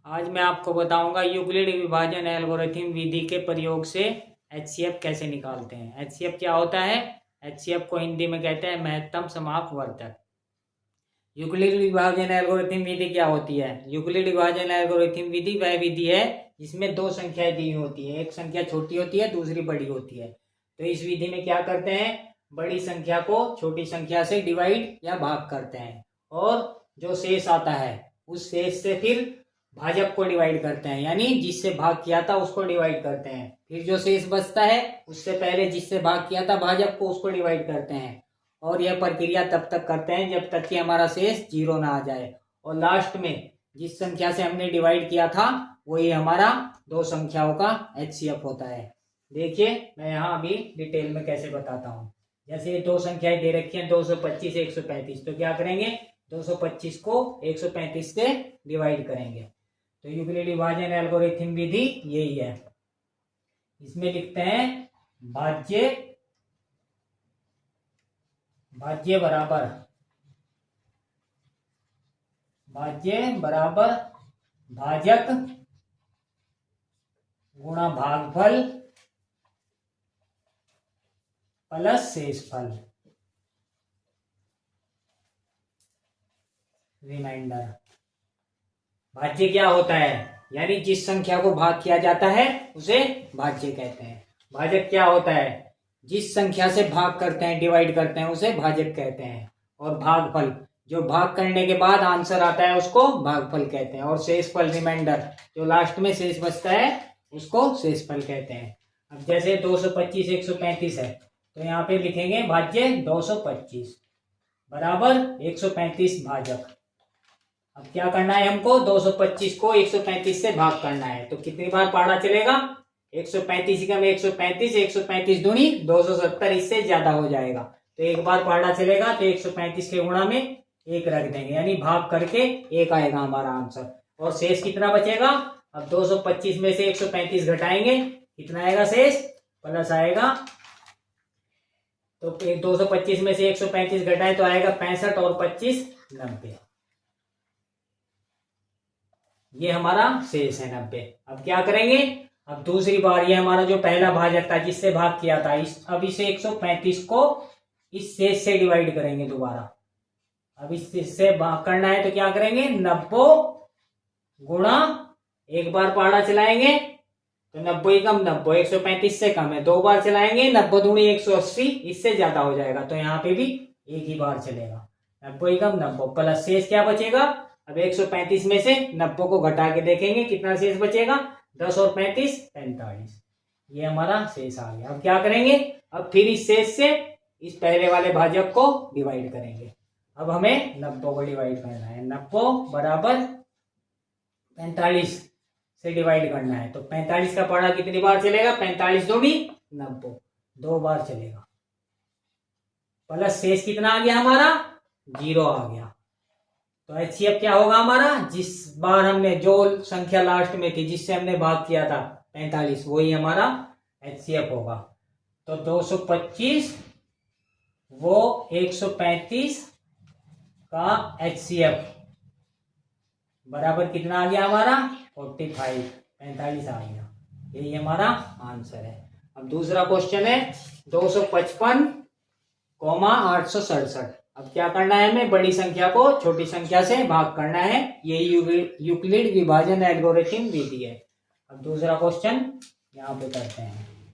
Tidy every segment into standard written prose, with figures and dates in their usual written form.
आज मैं आपको बताऊंगा यूक्लिड विभाजन एल्गोरिथम विधि के प्रयोग से एचसीएफ कैसे निकालते हैं। एचसीएफ क्या होता है? एचसीएफ को हिंदी में कहते हैं महत्तम समापवर्तक। यूक्लिड विभाजन एल्गोरिथम विधि क्या होती है? यूक्लिड विभाजन एल्गोरिथम विधि वह विधि है जिसमें दो संख्याएं दी होती है, एक संख्या छोटी होती है, दूसरी बड़ी होती है। तो इस विधि में क्या करते हैं, बड़ी संख्या को छोटी संख्या से डिवाइड या भाग करते हैं और जो शेष आता है उस शेष से फिर भाजक को डिवाइड करते हैं, यानी जिससे भाग किया था उसको डिवाइड करते हैं। फिर जो शेष बचता है उससे पहले जिससे भाग किया था भाजक को, उसको डिवाइड करते हैं और यह प्रक्रिया तब तक करते हैं जब तक कि हमारा शेष 0 ना आ जाए। और लास्ट में जिस संख्या से हमने डिवाइड किया था वही हमारा दो संख्याओं का एचसीएफ होता है। देखिए मैं यहाँ अभी डिटेल में कैसे बताता हूँ। जैसे ये दो संख्याएं दे रखी हैं 225 135, तो क्या करेंगे, 225 को 135 से डिवाइड करेंगे। तो यूक्लिड विभाजन एल्गोरिथम विधि यही है। इसमें लिखते हैं भाज्य बराबर भाजक गुणा भागफल प्लस शेषफल। रिमाइंडर, भाज्य क्या होता है, यानी जिस संख्या को भाग किया जाता है उसे भाज्य कहते हैं। भाजक क्या होता है, जिस संख्या से भाग करते हैं, डिवाइड करते हैं, उसे भाजक कहते हैं। और भागफल, जो भाग करने के बाद आंसर आता है उसको भागफल कहते हैं। और शेषफल, रिमाइंडर, जो लास्ट में शेष बचता है उसको शेषफल कहते हैं। अब जैसे 225 135 है तो यहाँ पे लिखेंगे भाज्य 225 बराबर 135 भाजक। अब क्या करना है हमको, 225 को 135 से भाग करना है। तो कितनी बार पहाड़ा चलेगा, 135 कम 135, 135 दूनी 270, इससे ज्यादा हो जाएगा तो एक बार पहाड़ा चलेगा। तो 135 के गुणा में एक रख देंगे, यानी भाग करके एक आएगा हमारा आंसर। और शेष कितना बचेगा, अब 225 में से 135 घटाएंगे, कितना आएगा शेष, प्लस आएगा। तो 225 में से 135 घटाए तो आएगा 65 और 25 90। ये हमारा शेष है 90। अब क्या करेंगे, अब दूसरी बार ये हमारा जो पहला भाजक था जिससे भाग किया था, अब इसे 135 को इस शेष से डिवाइड करेंगे दोबारा। अब इससे भाग करना है तो क्या करेंगे, 90 गुणा, एक बार पहाड़ा चलाएंगे तो 90 कम 90, 135 से कम है, दो बार चलाएंगे 90 दूनी 180, इससे ज्यादा हो जाएगा तो यहाँ पे भी एक ही बार चलेगा। 90 कम 90 प्लस शेष क्या बचेगा, अब 135 में से 90 को घटा के देखेंगे कितना शेष बचेगा, 10 और 35 45। ये हमारा शेष आ गया। अब क्या करेंगे, अब फिर इस शेष से इस पहले वाले भाजक को डिवाइड करेंगे। अब हमें 90 को डिवाइड करना है, 90 बराबर 45 से डिवाइड करना है। तो 45 का पहाड़ा कितनी बार चलेगा, 45 दूनी 90, दो बार चलेगा। प्लस शेष कितना आ गया हमारा, 0 आ गया। तो एचसीएफ क्या होगा हमारा, जिस बार हमने जो संख्या लास्ट में थी जिससे हमने भाग किया था 45, वही हमारा एचसीएफ होगा। तो 225 वो 135 का एचसीएफ बराबर कितना आ गया हमारा, 45, 45 आ गया। यही हमारा आंसर है। अब दूसरा क्वेश्चन है 255, 867। अब क्या करना है, हमें बड़ी संख्या को छोटी संख्या से भाग करना है। यही यूक्लिड विभाजन एल्गोरिथम विधि है। अब दूसरा क्वेश्चन यहाँ पे करते हैं।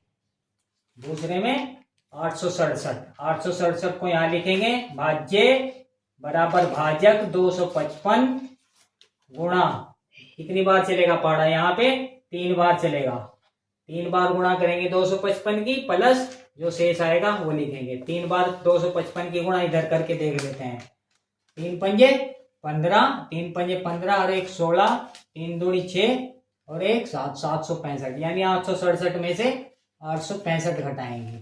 दूसरे में 867 को यहाँ लिखेंगे भाज्य बराबर भाजक 255 गुणा, कितनी बार चलेगा पहाड़ा, यहाँ पे 3 बार चलेगा। 3 बार गुणा करेंगे 255 की, प्लस जो शेष आएगा वो लिखेंगे। 3 बार 255 की गुणा इधर करके देख लेते हैं। 3 पंजे 15, 3 पंजे 15 और 1 16, 3 दूनी 6 और 1 7, 765, यानी 867 में से 865 घटाएंगे।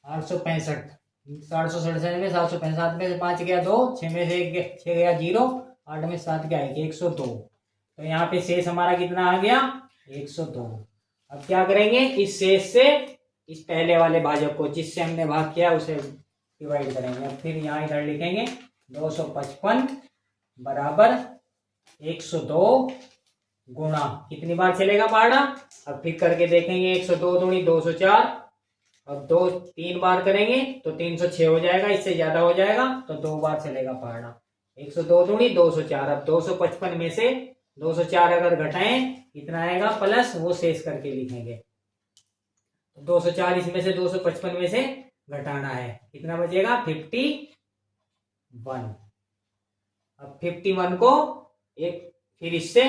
865, 867 में 765 में से 5 गया 2, 6 में से 6 गया 0, 8 में 7 गया 102। तो यहाँ पे शेष हमारा कितना आ गया, 102। अब क्या करेंगे, इस शेष से इस पहले वाले भाजक को जिससे हमने भाग किया उसे डिवाइड करेंगे। अब फिर यहाँ इधर लिखेंगे 255 बराबर 102 गुणा कितनी बार चलेगा पहाड़ा। अब फिर करके देखेंगे 102 दूनी 204, अब 3 बार करेंगे तो 306 हो जाएगा, इससे ज्यादा हो जाएगा तो 2 बार चलेगा पहाड़ा। 102 दूनी 204, अब 255 में से 204 अगर घटाएं कितना आएगा प्लस, वो शेष करके लिखेंगे। 204 इसमें से 255 में से घटाना है, कितना बचेगा 51। अब 51 को फिर इससे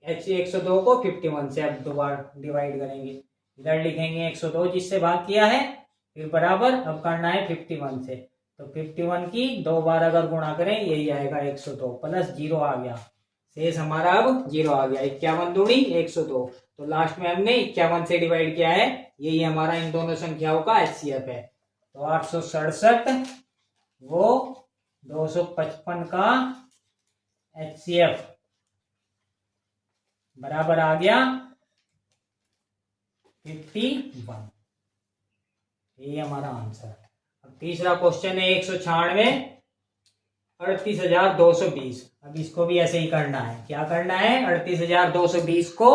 102 को 51 से अब 2 बार डिवाइड करेंगे। इधर लिखेंगे 102 जिससे भाग किया है, फिर बराबर अब करना है 51 से, तो 51 की 2 बार अगर गुणा करें यही आएगा 102 प्लस 0 आ गया, शेष हमारा अब 0 आ गया। 51 दूनी 102, तो लास्ट में हमने 51 से डिवाइड किया है, यही हमारा इन दोनों संख्याओं का HCF है। तो 867 वो 255 का HCF बराबर आ गया 51। ये हमारा आंसर। अब तीसरा क्वेश्चन है 196 38,220। अब इसको भी ऐसे ही करना है। क्या करना है, 38,220 को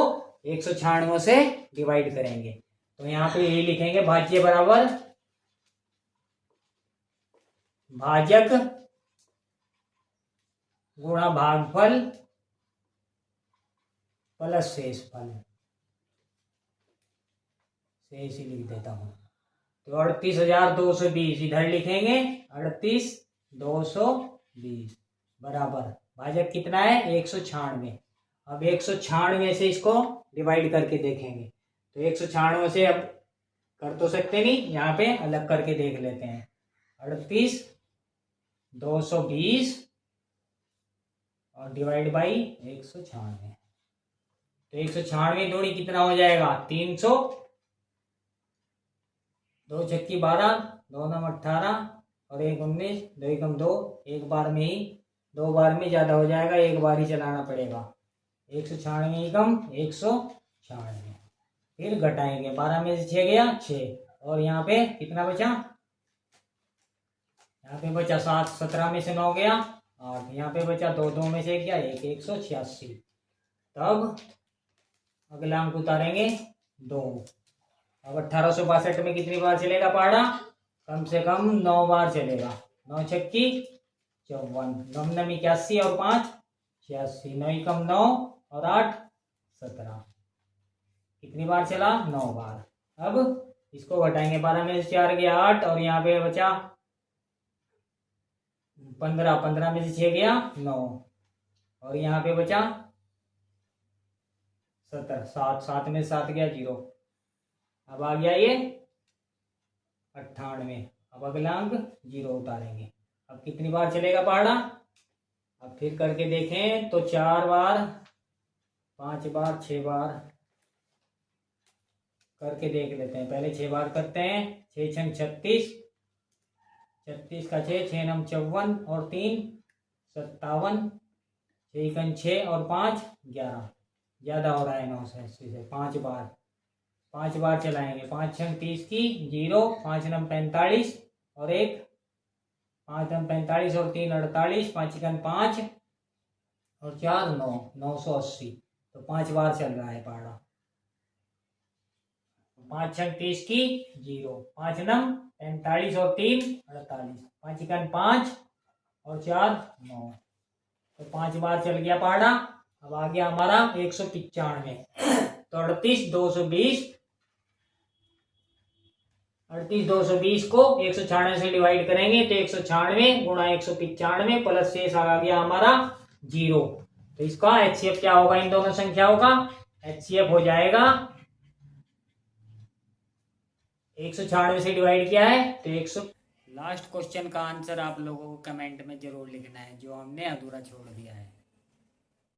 196 से डिवाइड करेंगे। तो यहाँ पे यही लिखेंगे भाज्य बराबर भाजक गुणा भागफल प्लस शेषफल, शेष ही लिख देता हूं। तो 38,220 इधर लिखेंगे 38,220 बराबर भाजक कितना है 196। अब 196 से इसको डिवाइड करके देखेंगे, तो 196 से अब कर तो सकते नहीं, यहाँ पे अलग करके देख लेते हैं। 38,220 और डिवाइड बाई 196, तो 196 दूनी कितना हो जाएगा 300, 2 छक्की 12, 2 नम 18 और 1 19, 2 एकम 2, एक बार में ही 2 बार में ज्यादा हो जाएगा, एक बार ही चलाना पड़ेगा। 196 एकम 196, फिर घटाएंगे 12 में से 6 गया 6, और यहाँ पे कितना बचा, यहाँ पे बचा 7, 17 में से 9 गया 8, यहाँ पे बचा 2, 2 में से गया 1, 186। तब अगला अंक उतारेंगे 2। अब 1862 में कितनी बार चलेगा पहाड़ा, कम से कम 9 बार चलेगा। 9 छक्की 54, 9 नम 81 और 5 86, 9 एकम 9 और 8 17, कितनी बार चला 9 बार। अब इसको घटाएंगे 12 में से 4 गया 8, और यहाँ पे बचा 15, 15 में से 6 गया 9, और यहाँ पे बचा 17, 7, 7 में 7 गया 0। अब आ गया ये 98। अब अगला अंक 0 उतारेंगे। अब कितनी बार चलेगा पहाड़ा, अब फिर करके देखें तो 4 बार 5 बार 6 बार करके देख लेते हैं। पहले 6 बार करते हैं। 6 छंग 36, 36 का 6, 6 नम 54 और 3 57, 6 एकम 6 और 5 11, ज्यादा हो रहा है 9 से 80 से। 5 बार चलाएंगे। 5 छंग 30 की 0, 5 नम 45 और 1, 5 नम 45 और 3 48, 5 एकम 5 और 4 9, 980। तो 5 बार चल रहा है पहाड़ा। 5 छंग 30 की 0, 5 नम 45 और 3 48, 5 एकम 5 और 4 9, तो 5 बार चल गया पहाड़ा। अब आ गया हमारा 195। तो 38,220 को 196 से डिवाइड करेंगे, तो 196 गुणा 195 प्लस शेष आ गया हमारा 0। तो इसका HCF क्या होगा, इन दोनों संख्याओं का HCF हो जाएगा 196 से डिवाइड किया है तो 100। लास्ट क्वेश्चन का आंसर आप लोगों को कमेंट में जरूर लिखना है, जो हमने अधूरा छोड़ दिया है।